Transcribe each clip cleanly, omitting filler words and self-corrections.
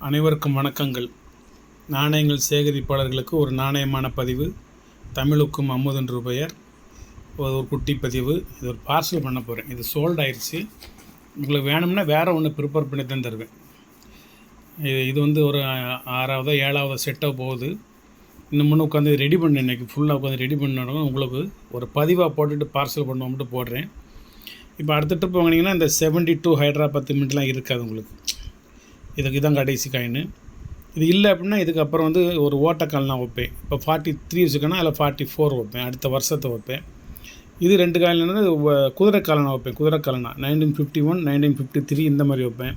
அனைவருக்கும் வணக்கங்கள். நாணயங்கள் சேகரிப்பாளர்களுக்கு ஒரு நாணயமான பதிவு. தமிழுக்கும் அமுதென்று பெயர். ஒரு குட்டி பதிவு. இது ஒரு பார்சல் பண்ண போகிறேன். இது சோல்ட் ஆயிடுச்சு. உங்களுக்கு வேணும்னா வேறு ஒன்று ப்ரிப்பேர் பண்ணி தான் தருவேன். இது வந்து ஒரு 6வது 7வது செட்டாக போகுது. இன்னும் உட்காந்து ரெடி பண்ண இன்றைக்கி ஃபுல்லாக உட்காந்து ரெடி பண்ணணும். உங்களுக்கு ஒரு பதிவாக போட்டுட்டு பார்சல் பண்ணுவோம்ட்டு போடுறேன். இப்போ அடுத்த ட்ரிப் வாங்கினீங்கன்னா இந்த 72 ஹைட்ராபாத் மின்ட்லாம் இருக்காது உங்களுக்கு. இதுக்கு தான் கடைசி காயின். இது இல்லை அப்படின்னா இதுக்கப்புறம் வந்து ஒரு ஓட்டக்கால் நான் வைப்பேன். இப்போ 43 வச்சுக்கோன்னா அதில் 44 வைப்பேன். அடுத்த வருஷத்தை வைப்பேன். இது 2 காயின்னு குதிரைக்காலனா வைப்பேன். குதிரைக்காலனா 1951 1953 இந்த மாதிரி வைப்பேன்.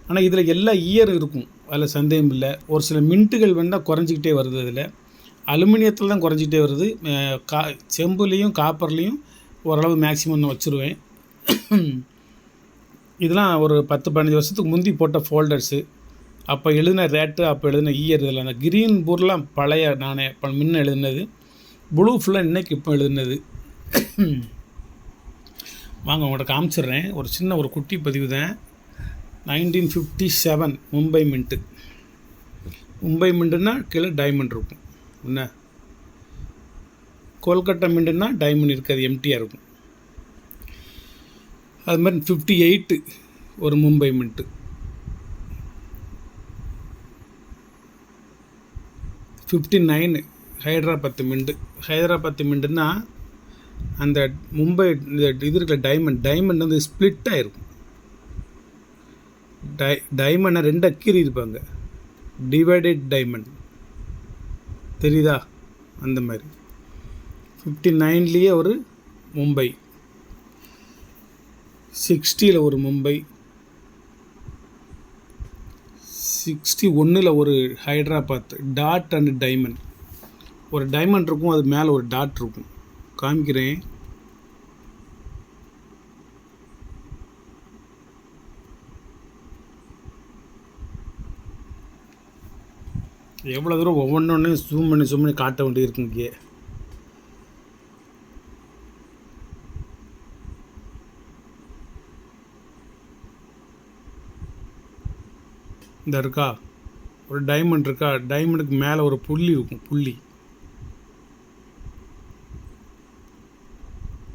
ஆனால் இதில் எல்லா இயர் இருக்கும், அதில் சந்தேகம் இல்லை. ஒரு சில மின்ட்டுகள் வேணால் குறைஞ்சிக்கிட்டே வருது. அதில் அலுமினியத்தில் தான் குறைஞ்சிக்கிட்டே வருது. செம்புலேயும் காப்பர்லேயும் ஓரளவு மேக்ஸிமம் நான் வச்சுருவேன். இதெல்லாம் ஒரு 10-15 வருஷத்துக்கு முந்தி போட்ட ஃபோல்டர்ஸு. அப்போ எழுதின ரேட்டு, அப்போ எழுதின இயர். இதில் அந்த க்ரீன் பூர்லாம் பழைய நானே முன்ன எழுதினது. ப்ளூ ஃபுல்லாக இன்றைக்கி இப்போ எழுதினது. வாங்க உங்கள்கிட்ட காமிச்சிட்றேன். ஒரு சின்ன ஒரு குட்டி பதிவு தான். 1957 மும்பை மின்ட்டு. மும்பை மின்ட்டுன்னா கீழே டைமண்ட் இருக்கும். என்ன கொல்கட்டா மின்ட்டுன்னா டைமண்ட் இருக்காது, எம்டியாக இருக்கும். அது மாதிரி 58 ஒரு மும்பை மின்ட்டு. 59 ஹைட்ராபாத் மின்ட்டு. ஹைதராபாத் மின்ட்டுன்னா அந்த மும்பை இது இருக்கிற டைமண்ட் வந்து ஸ்ப்ளிட் ஆகிருக்கும். டைமண்டை 2 கீறி இருப்பாங்க. டிவைடட் டைமண்ட் தெரியுதா? அந்த மாதிரி 59லேயே ஒரு மும்பை, 60ல் ஒரு மும்பை, 61ல் ஒரு ஹைட்ராபாத். Dot and diamond. ஒரு டைமண்ட் இருக்கும், அது மேலே ஒரு டாட் இருக்கும். காமிக்கிறேன். எவ்வளோ தூரம் ஒவ்வொன்றும் ஜூம் பண்ணி காட்ட வேண்டியது இங்கே. இந்த இருக்கா ஒரு டைமண்ட் இருக்கா? டைமண்டுக்கு மேலே ஒரு புள்ளி இருக்கும். புள்ளி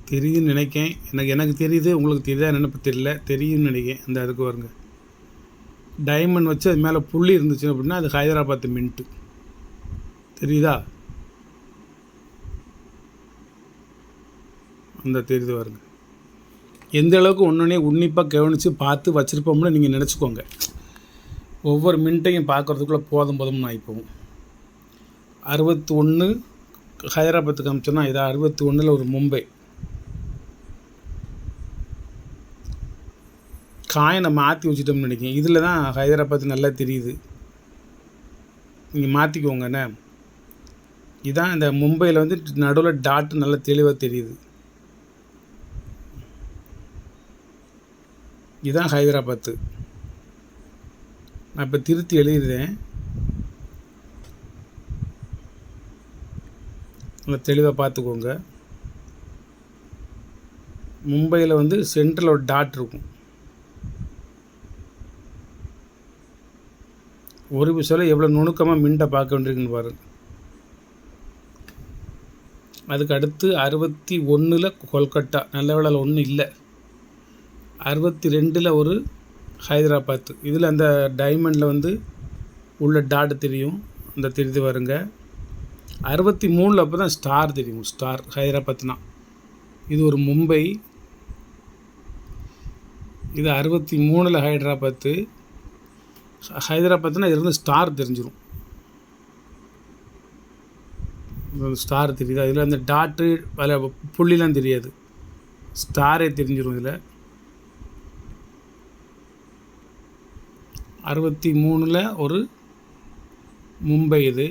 தெரியுதுன்னு நினைக்கேன். எனக்கு தெரியுது, உங்களுக்கு தெரியுதா நினைப்பு தெரியல. தெரியும்னு நினைக்கேன். அந்த அதுக்கு வருங்க டைமண்ட் வச்சு அது மேலே புள்ளி இருந்துச்சு அப்படின்னா அது ஹைதராபாத் மின்ட்டு. தெரியுதா? அந்த தெரியுது வருங்க. எந்த அளவுக்கு ஒன்றுனே உன்னிப்பாக கவனித்து பார்த்து வச்சுருப்போம்னு நீங்கள் நினச்சிக்கோங்க. ஒவ்வொரு மின்ட்டையும் பார்க்குறதுக்குள்ளே போதும்னு ஆகிப்போம். 61 ஹைதராபாத்துக்கு காமிச்சோன்னா இதாக 61ல் ஒரு மும்பை. காயினை மாற்றி வச்சுட்டோம்னு நினைக்கிறேன். இதில் தான் ஹைதராபாத் நல்லா தெரியுது. நீங்கள் மாற்றிக்கோங்கண்ணே. இதுதான் இந்த மும்பையில் வந்து நடுவில் டாட் நல்லா தெளிவாக தெரியுது. இதுதான் ஹைதராபாத்து. நான் இப்போ திருத்தி எழுதிடுறேன். நல்லா தெளிவாக பார்த்துக்கோங்க. மும்பையில் வந்து சென்ட்ரல் ஒரு டாட் இருக்கும். ஒரு விஷயம் எவ்வளோ நுணுக்கமாக மின்ட்டை பார்க்க வேண்டியிருக்குன்னு பாருங்க. அதுக்கு அடுத்து 61ல் கொல்கட்டா. நல்ல வேளையில் ஒன்றும் இல்லை. 62ல் ஒரு ஹைதராபாத். இதில் அந்த டைமண்டில் வந்து உள்ள டாட் தெரியும். அந்த தெரிஞ்சு வருங்க. 63ல் அப்போ தான் ஸ்டார் தெரியும். ஸ்டார் ஹைதராபாத்னா இது ஒரு மும்பை. இது 63ல் ஹைதராபாத்து. ஹைதராபாத்னா இருந்து ஸ்டார் தெரிஞ்சிடும். ஸ்டார் தெரியுது. இதில் அந்த டாட்டு அதில் புள்ளிலாம் தெரியாது, ஸ்டாரே தெரிஞ்சிடும். இதில் 63ல் ஒரு மும்பை. இது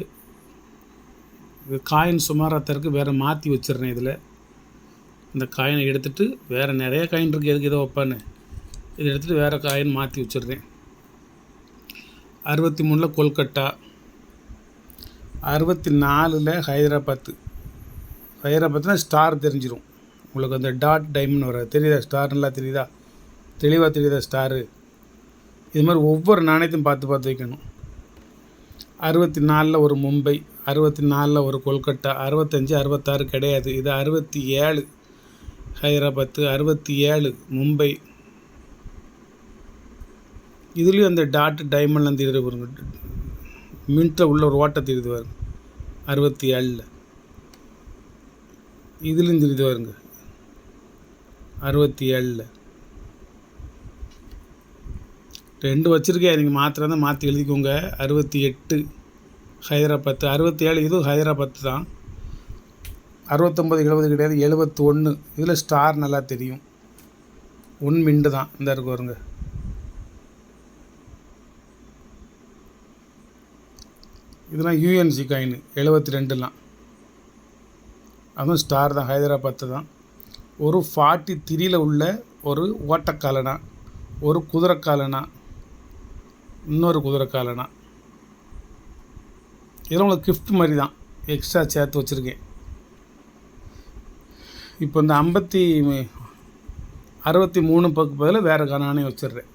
காயின் சுமாராக வேறு மாற்றி வச்சிடுறேன். இதில் இந்த காயினை எடுத்துகிட்டு வேறு நிறைய காயின் இருக்குது, எதுக்கு இதை வைப்பான்னு இதை எடுத்துகிட்டு வேறு காயின் மாற்றி வச்சிடுறேன். 63ல் கொல்கட்டா. 64ல் ஹைதராபாத்து. ஹைதராபாத்னா ஸ்டார் தெரிஞ்சிடும் உங்களுக்கு. அந்த டாட் டைமண்ட் வர தெரியுதா? ஸ்டார் நல்லா தெரியுதா? தெளிவாக தெரியுதா ஸ்டாரு? இது மாதிரி ஒவ்வொரு நாணயத்தையும் பார்த்து பார்த்து வைக்கணும். 64 ஒரு மும்பை, 64 ஒரு கொல்கட்டா, 65 66 கிடையாது. இது 67 ஹைதராபாத்து, 67 மும்பை. இதுலேயும் அந்த டாட் டைமண்ட்லாம் தெரியுது பாருங்க, மின்ட்டில் உள்ள ஒரு ஓட்டை தெரியுது பாருங்க 67. இதுலேயும் தெரியுது பாருங்க 67. 2 வச்சுருக்கேன், நீங்கள் மாத்திரம் தான் மாற்றி எழுதிக்கோங்க. 68 ஹைதராபாத்து, 67 இதுவும் ஹைதராபாத்து தான். 69 70 கிடையாது, 71. இதில் ஸ்டார் நல்லா தெரியும், 1 மிண்டு தான். இந்த இருக்கு வருங்க. இதெல்லாம் யூஎன்சி காயின் 72லாம், அதுவும் ஸ்டார் தான், ஹைதராபாத்து தான். ஒரு 43 உள்ள ஒரு ஓட்டக்காலனா, ஒரு குதிரைக்காலனா, இன்னொரு குதிரைக்காலனா. இதெல்லாம் உங்களுக்கு கிஃப்ட் மாதிரி தான், எக்ஸ்ட்ரா சேர்த்து வச்சுருக்கேன். இப்போ இந்த 63 பதில் வேறு நாணயம் வச்சிடுறேன்.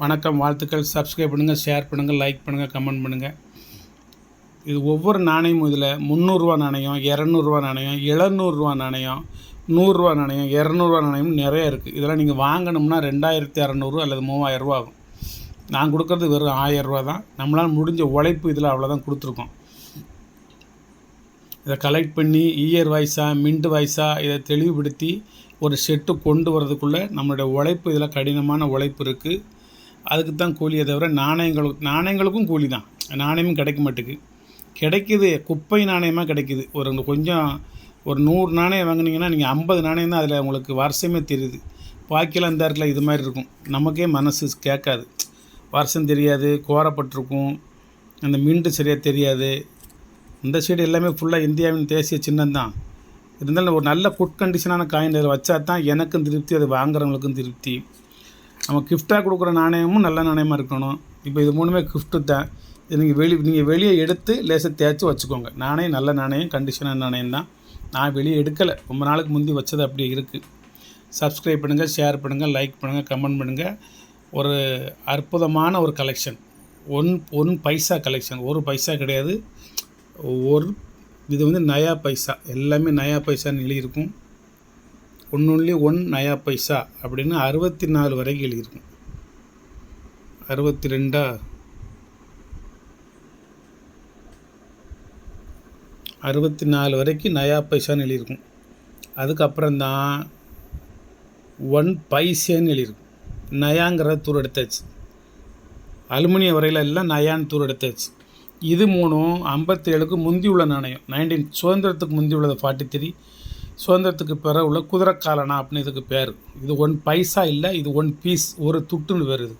வணக்கம், வாழ்த்துக்கள். சப்ஸ்கிரைப் பண்ணுங்கள், ஷேர் பண்ணுங்கள், லைக் பண்ணுங்கள், கமெண்ட் பண்ணுங்கள். இது ஒவ்வொரு நாணயமும் இதில் 300 நாணயம், 200 நாணயம், 700 நாணயம், 100 நாணயம், 200 நாணயம் நிறைய இருக்குது. இதெல்லாம் நீங்கள் வாங்கணும்னா 2600 அல்லது 3000 ஆகும். நான் கொடுக்குறது வெறும் 1000 தான். நம்மளால் முடிஞ்ச உழைப்பு இதில் அவ்வளோதான் கொடுத்துருக்கோம். இதை கலெக்ட் பண்ணி இயர் வைஸாக மின்ட் வைஸாக இதை தெளிவுபடுத்தி ஒரு செட்டு கொண்டு வரதுக்குள்ளே நம்மளுடைய உழைப்பு இதில் கடினமான உழைப்பு இருக்குது. அதுக்கு தான் கூலியை தவிர நாணயங்களுக்கும் கூலி தான். நாணயமும் கிடைக்க மாட்டேங்குது, கிடைக்கிது குப்பை நாணயமாக கிடைக்கிது. கொஞ்சம் ஒரு 100 நாணயம் வாங்கினீங்கன்னா நீங்கள் 50 நாணயம் தான் அதில் உங்களுக்கு வருஷமே தெரியுது. பாக்கியெல்லாம் இந்த இடத்துல இது மாதிரி இருக்கும், நமக்கே மனசு கேட்காது. வருஷம் தெரியாது, கோரப்பட்டிருக்கும், அந்த மின்ட்டு சரியாக தெரியாது. இந்த சைடு எல்லாமே ஃபுல்லாக இந்தியாவின் தேசிய சின்னம் தான். இருந்தாலும் ஒரு நல்ல குட் கண்டிஷனான காயின் அதில் வச்சா தான் எனக்கும் திருப்தி, அது வாங்குறவங்களுக்கும் திருப்தி. நம்ம கிஃப்டாக கொடுக்குற நாணயமும் நல்ல நாணயமாக இருக்கணும். இப்போ இது 3மே கிஃப்ட்டு தான். இது நீங்கள் வெளியே எடுத்து லேசாக தேய்ச்சி வச்சுக்கோங்க. நாணயம் நல்ல நாணயம், கண்டிஷனான நாணயம் தான். நான் வெளியே எடுக்கலை, ரொம்ப நாளுக்கு முந்தி வச்சது அப்படி இருக்குது. சப்ஸ்கிரைப் பண்ணுங்கள், ஷேர் பண்ணுங்கள், லைக் பண்ணுங்கள், கமெண்ட் பண்ணுங்கள். ஒரு அற்புதமான ஒரு கலெக்ஷன், ஒன் பைசா கலெக்ஷன். 1 பைசா கிடையாது, இது நயா பைசா, எல்லாமே நயா பைசான்னு எழுதியிருக்கும். ஒன்லி 1 நயா பைசா அப்படின்னு 64 வரைக்கும் எழுதியிருக்கும். 62 64 வரைக்கும் நயா பைசான்னு எழுதியிருக்கும். அதுக்கப்புறம் தான் 1 பைசேன்னு எழுதியிருக்கும். நயாங்கிறத தூர் எடுத்தாச்சு, அலுமினியம் வரையில் எல்லாம் நயான்னு தூர் எடுத்தாச்சு. இது 3ம் 57க்கு முந்தி உள்ள நாணயம். 19 சுதந்திரத்துக்கு முந்தி உள்ளது 43, சுதந்திரத்துக்கு பிறகு உள்ள குதிரைக்காலனா அப்படின்னு இதுக்கு பேர். இது 1 பைசா இல்லை, இது 1 பீஸ், ஒரு துட்டுன்னு பேர் இது.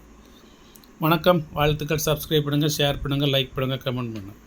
வணக்கம், வாழ்த்துக்கள். சப்ஸ்கிரைப் பண்ணுங்கள், ஷேர் பண்ணுங்கள், லைக் பண்ணுங்கள், கமெண்ட் பண்ணுங்கள்.